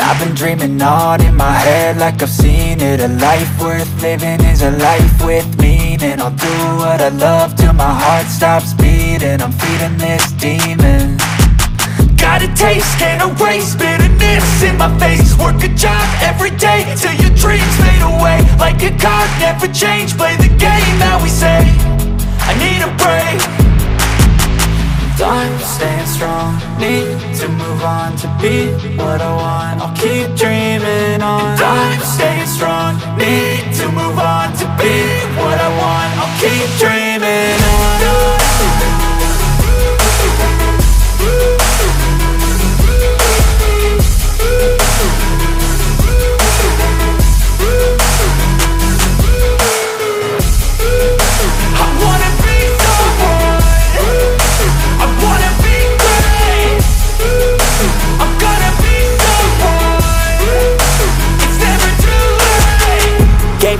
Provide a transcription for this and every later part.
I've been dreaming on in my head like I've seen it. A life worth living is a life with meaning. I'll do what I love till my heart stops beating. I'm feeding this demon. Got a taste, can't erase bitterness in my face. Work a job every day till your dreams fade away. Like a card, never change, play the game that we say. I need a break. I'm staying strong, need to move on to be what I want. I'll keep dreaming on. I'm staying strong, need to move on to be what I want. I'll keep dreaming on.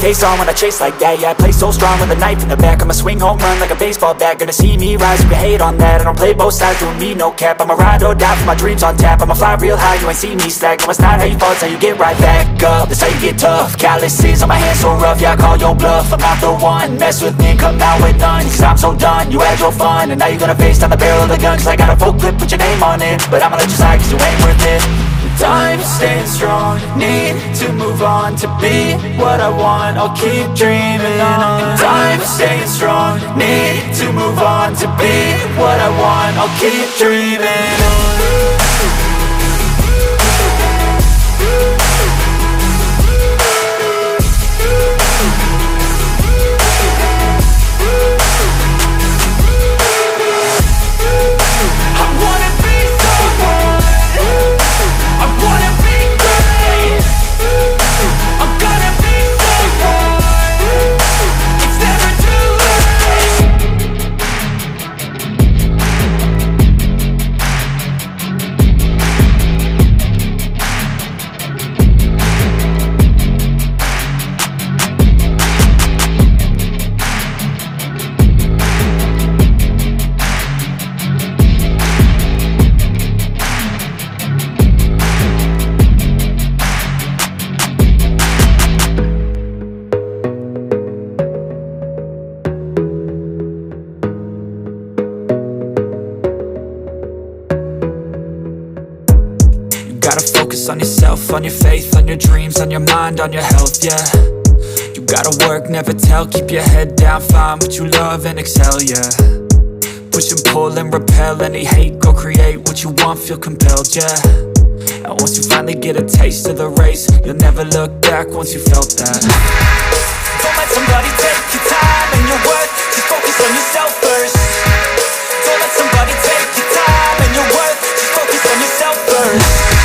Face on when I chase like that, yeah, I play so strong with a knife in the back. I'ma swing home run like a baseball bat. Gonna see me rise if you hate on that. I don't play both sides, doing me no cap. I'ma ride or die for my dreams on tap. I'ma fly real high, you ain't see me slack. No, it's not how you fall, it's how you get right back up. That's how you get tough. Calluses on my hands so rough, yeah, I call your bluff. I'm not the one, mess with me and come out with none. Cause I'm so done, you had your fun. And now you're gonna face down the barrel of the gun. Cause I got a full clip, put your name on it. But I'ma let you slide cause you ain't worth it. I'm staying strong, need to move on to be what I want. I'll keep dreaming on. I'm staying strong, need to move on to be what I want. I'll keep dreaming on. On yourself, on your faith, on your dreams, on your mind, on your health, yeah. You gotta work, never tell, keep your head down, find what you love and excel, yeah. Push and pull and repel any hate, go create what you want, feel compelled, yeah. And once you finally get a taste of the race, you'll never look back once you felt that. Don't let somebody take your time and your worth, just focus on yourself first. Don't let somebody take your time and your worth, just focus on yourself first.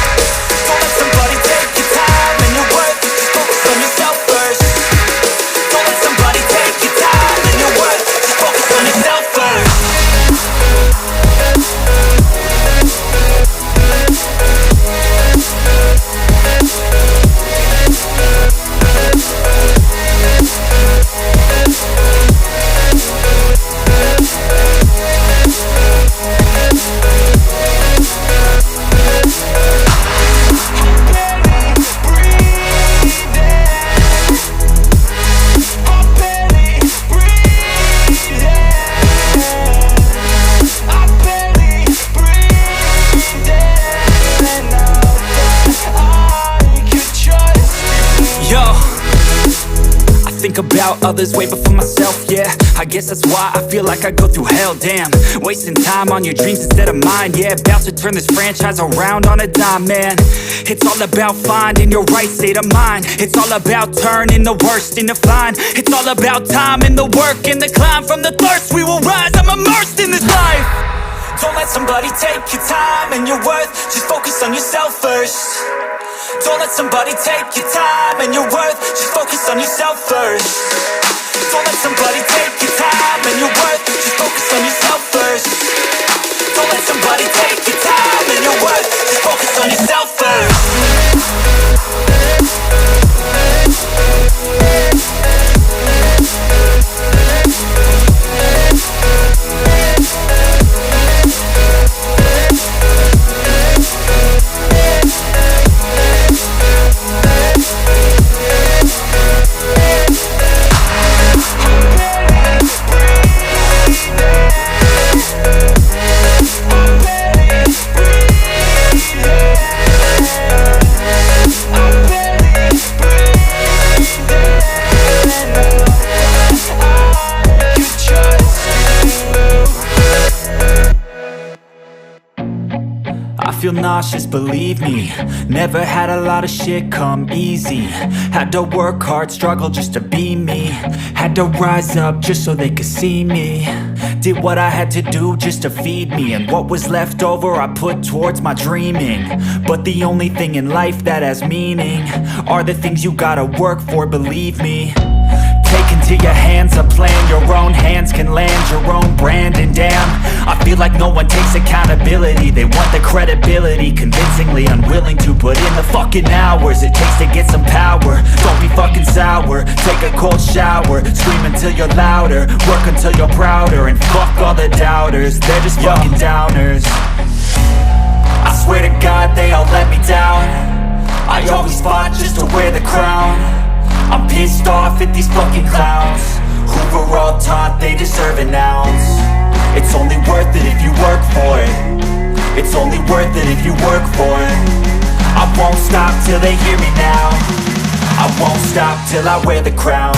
Don't let somebody take your time and your worth, just focus on yourself first. Don't let somebody take your time and your worth, just focus on yourself first. About others way before myself, yeah. I guess that's why I feel like I go through hell, damn. Wasting time on your dreams instead of mine, yeah. About to turn this franchise around on a dime, man. It's all about finding your right state of mind. It's all about turning the worst into fine. It's all about time and the work and the climb. From the thirst we will rise, I'm immersed in this life. Don't let somebody take your time and your worth, just focus on yourself first. Don't let somebody take your time and your worth, just focus on yourself first. Don't let somebody take your time and your worth, just focus on yourself first. Don't let somebody take your time and your worth, just focus on yourself first. feel nauseous, believe me. Never had a lot of shit come easy. Had to work hard, struggle just to be me. Had to rise up just so they could see me. Did what I had to do just to feed me, and what was left over I put towards my dreaming. But the only thing in life that has meaning are the things you gotta work for, believe me. Take into your hands a plan, your own hands can land your own brand. And damn, I feel like no one takes accountability. They want the credibility, convincingly unwilling to put in the fucking hours it takes to get some power. Don't be fucking sour, take a cold shower, scream until you're louder, work until you're prouder. And fuck all the doubters, they're just fucking downers. I swear to God they all let me down. I always fought just to wear the crown. I'm pissed off at these fucking clowns who were all taught they deserve an ounce. It's only worth it if you work for it. It's only worth it if you work for it. I won't stop till they hear me now. I won't stop till I wear the crown.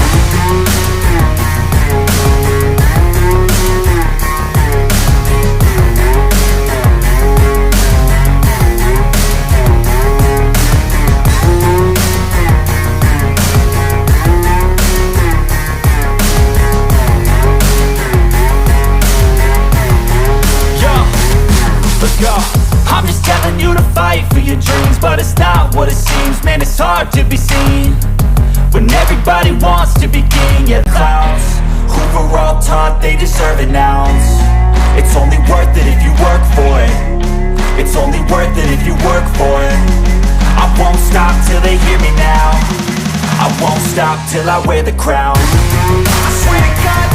I'm just telling you to fight for your dreams, but it's not what it seems. Man, it's hard to be seen when everybody wants to be king. Yeah, clowns who were all taught they deserve an ounce. It's only worth it if you work for it. It's only worth it if you work for it. I won't stop till they hear me now. I won't stop till I wear the crown. I swear to God